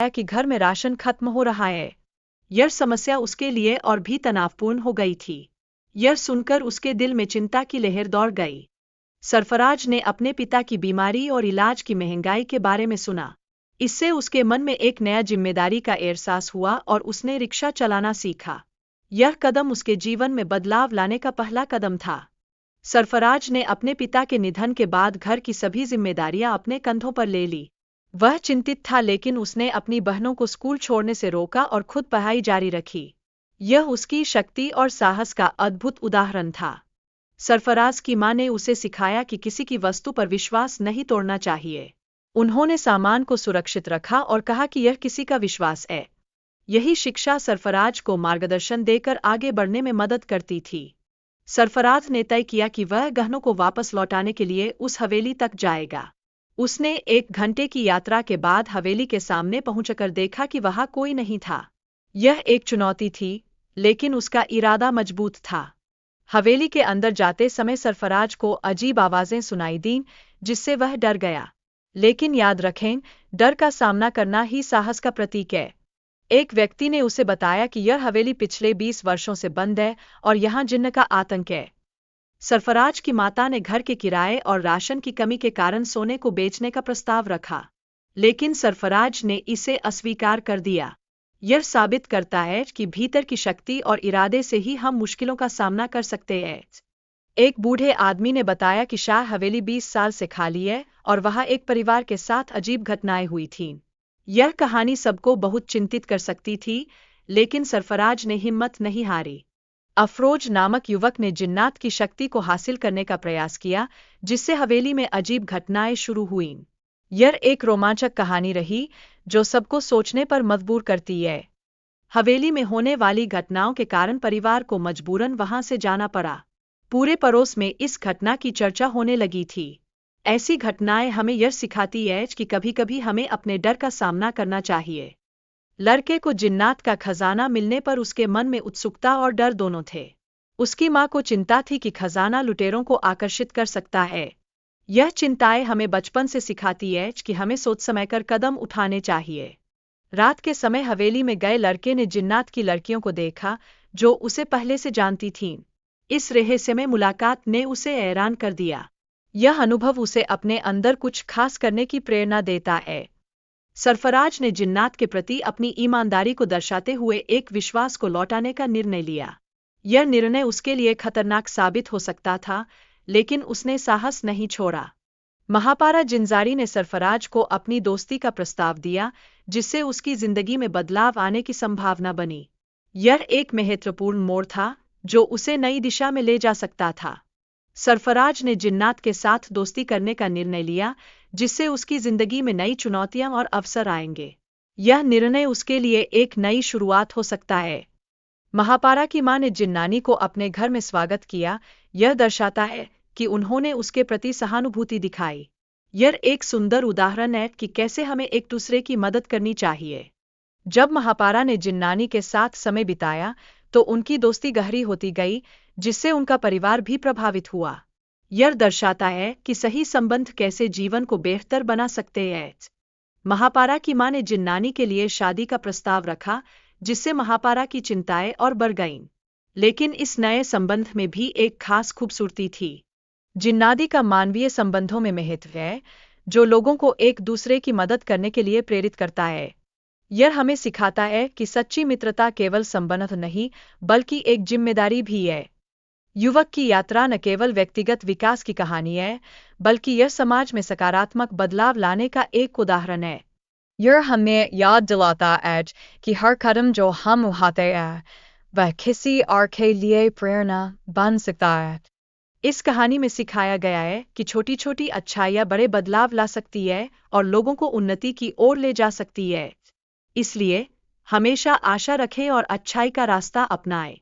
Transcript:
कि घर में राशन खत्म हो रहा है। यह समस्या उसके लिए और भी तनावपूर्ण हो गई थी। यह सुनकर उसके दिल में चिंता की लहर दौड़ गई। सरफराज ने अपने पिता की बीमारी और इलाज की महंगाई के बारे में सुना। इससे उसके मन में एक नया जिम्मेदारी का एहसास हुआ और उसने रिक्शा चलाना सीखा। यह कदम उसके जीवन में बदलाव लाने का पहला कदम था। सरफराज ने अपने पिता के निधन के बाद घर की सभी जिम्मेदारियां अपने कंधों पर ले ली। वह चिंतित था, लेकिन उसने अपनी बहनों को स्कूल छोड़ने से रोका और खुद पढ़ाई जारी रखी। यह उसकी शक्ति और साहस का अद्भुत उदाहरण था। सरफराज की मां ने उसे सिखाया कि किसी की वस्तु पर विश्वास नहीं तोड़ना चाहिए। उन्होंने सामान को सुरक्षित रखा और कहा कि यह किसी का विश्वास है। यही शिक्षा सरफराज को मार्गदर्शन देकर आगे बढ़ने में मदद करती थी। सरफराज ने तय किया कि वह गहनों को वापस लौटाने के लिए उस हवेली तक जाएगा। उसने 1 घंटे की यात्रा के बाद हवेली के सामने पहुंचकर देखा कि वहां कोई नहीं था। यह एक चुनौती थी, लेकिन उसका इरादा मजबूत था। हवेली के अंदर जाते समय सरफराज को अजीब आवाजें सुनाई दीं, जिससे वह डर गया। लेकिन याद रखें, डर का सामना करना ही साहस का प्रतीक है। एक व्यक्ति ने उसे बताया कि यह हवेली पिछले 20 वर्षों से बंद है और यहाँ जिन्न का आतंक है। सरफराज की माता ने घर के किराए और राशन की कमी के कारण सोने को बेचने का प्रस्ताव रखा, लेकिन सरफराज ने इसे अस्वीकार कर दिया। यह साबित करता है कि भीतर की शक्ति और इरादे से ही हम मुश्किलों का सामना कर सकते हैं। एक बूढ़े आदमी ने बताया कि शाह हवेली 20 साल से खाली है और वहां एक परिवार के साथ अजीब घटनाएं हुई थीं। यह कहानी सबको बहुत चिंतित कर सकती थी, लेकिन सरफराज ने हिम्मत नहीं हारी। अफरोज नामक युवक ने जिन्नात की शक्ति को हासिल करने का प्रयास किया, जिससे हवेली में अजीब घटनाएं शुरू हुईं। यह एक रोमांचक कहानी रही, जो सबको सोचने पर मजबूर करती है। हवेली में होने वाली घटनाओं के कारण परिवार को मजबूरन वहां से जाना पड़ा। पूरे पड़ोस में इस घटना की चर्चा होने लगी थी। ऐसी घटनाएं हमें यह सिखाती है कि कभी-कभी हमें अपने डर का सामना करना चाहिए। लड़के को जिन्नात का खजाना मिलने पर उसके मन में उत्सुकता और डर दोनों थे। उसकी मां को चिंता थी कि खजाना लुटेरों को आकर्षित कर सकता है। यह चिंताएं हमें बचपन से सिखाती है कि हमें सोच समझकर कदम उठाने चाहिए। रात के समय हवेली में गए लड़के ने जिन्नात की लड़कियों को देखा, जो उसे पहले से जानती थीं। इस रहस्यमय मुलाकात ने उसे हैरान कर दिया। यह अनुभव उसे अपने अंदर कुछ खास करने की प्रेरणा देता है। सरफराज ने जिन्नात के प्रति अपनी ईमानदारी को दर्शाते हुए एक विश्वास को लौटाने का निर्णय लिया। यह निर्णय उसके लिए खतरनाक साबित हो सकता था, लेकिन उसने साहस नहीं छोड़ा। महापारा जिंजारी ने सरफराज को अपनी दोस्ती का प्रस्ताव दिया, जिससे उसकी जिंदगी में बदलाव आने की संभावना बनी। यह एक महत्वपूर्ण मोड़ था, जो उसे नई दिशा में ले जा सकता था। सरफराज ने जिन्नात के साथ दोस्ती करने का निर्णय लिया, जिससे उसकी जिंदगी में नई चुनौतियां और अवसर आएंगे। यह निर्णय उसके लिए एक नई शुरुआत हो सकता है। महापारा की मां ने जिन्नानी को अपने घर में स्वागत किया। यह दर्शाता है कि उन्होंने उसके प्रति सहानुभूति दिखाई। यह एक सुंदर उदाहरण है कि कैसे हमें एक दूसरे की मदद करनी चाहिए। जब महापारा ने जिन्नानी के साथ समय बिताया, तो उनकी दोस्ती गहरी होती गई, जिससे उनका परिवार भी प्रभावित हुआ। यह दर्शाता है कि सही संबंध कैसे जीवन को बेहतर बना सकते हैं। महापारा की मां ने जिन्नानी के लिए शादी का प्रस्ताव रखा, जिससे महापारा की चिंताएं और बढ़ गईं। लेकिन इस नए संबंध में भी एक खास खूबसूरती थी। जिन्नादी का मानवीय संबंधों में महत्व है, जो लोगों को एक दूसरे की मदद करने के लिए प्रेरित करता है। यह हमें सिखाता है कि सच्ची मित्रता केवल संबंध नहीं, बल्कि एक जिम्मेदारी भी है। युवक की यात्रा न केवल व्यक्तिगत विकास की कहानी है, बल्कि यह समाज में सकारात्मक बदलाव लाने का एक उदाहरण है। यह हमें याद दिलाता है कि हर कदम जो हम उठाते हैं, वह किसी और के लिए प्रेरणा बन सकता है। इस कहानी में सिखाया गया है कि छोटी छोटी अच्छाइयाँ बड़े बदलाव ला सकती है और लोगों को उन्नति की ओर ले जा सकती है। इसलिए हमेशा आशा रखें और अच्छाई का रास्ता अपनाएं।